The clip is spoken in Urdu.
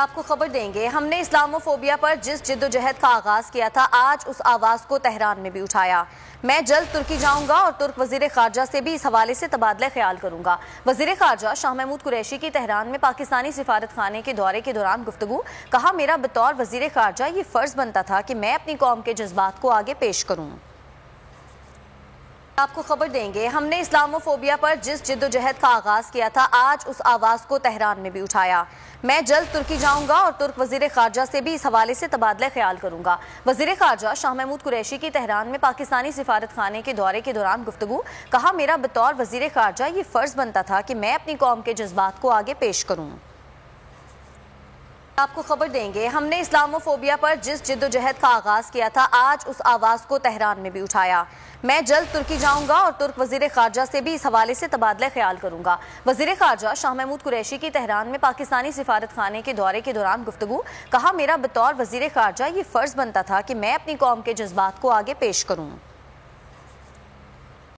آپ کو خبر دیں گے، ہم نے اسلاموفوبیا پر جس جدوجہد کا آغاز کیا تھا آج اس آواز کو تہران میں بھی اٹھایا۔ میں جلد ترکی جاؤں گا اور ترک وزیر خارجہ سے بھی اس حوالے سے تبادلہ خیال کروں گا۔ وزیر خارجہ شاہ محمود قریشی کی تہران میں پاکستانی سفارت خانے کے دورے کے دوران گفتگو۔ کہا، میرا بطور وزیر خارجہ یہ فرض بنتا تھا کہ میں اپنی قوم کے جذبات کو آگے پیش کروں۔ آپ کو خبر دیں گے، ہم نے اسلاموفوبیا پر جس جدوجہد کا آغاز کیا تھا آج اس آواز کو تہران میں بھی اٹھایا۔ میں جلد ترکی جاؤں گا اور ترک وزیر خارجہ سے بھی اس حوالے سے تبادلہ خیال کروں گا۔ وزیر خارجہ شاہ محمود قریشی کی تہران میں پاکستانی سفارت خانے کے دورے کے دوران گفتگو۔ کہا، میرا بطور وزیر خارجہ یہ فرض بنتا تھا کہ میں اپنی قوم کے جذبات کو آگے پیش کروں۔ آپ کو خبر دیں گے، ہم نے اسلاموفوبیا پر جس جدوجہد کا آغاز کیا تھا آج اس آواز کو تہران میں بھی اٹھایا۔ میں جلد ترکی جاؤں گا اور ترک وزیر خارجہ سے بھی اس حوالے سے تبادلہ خیال کروں گا۔ وزیر خارجہ شاہ محمود قریشی کی تہران میں پاکستانی سفارت خانے کے دورے کے دوران گفتگو۔ کہا، میرا بطور وزیر خارجہ یہ فرض بنتا تھا کہ میں اپنی قوم کے جذبات کو آگے پیش کروں۔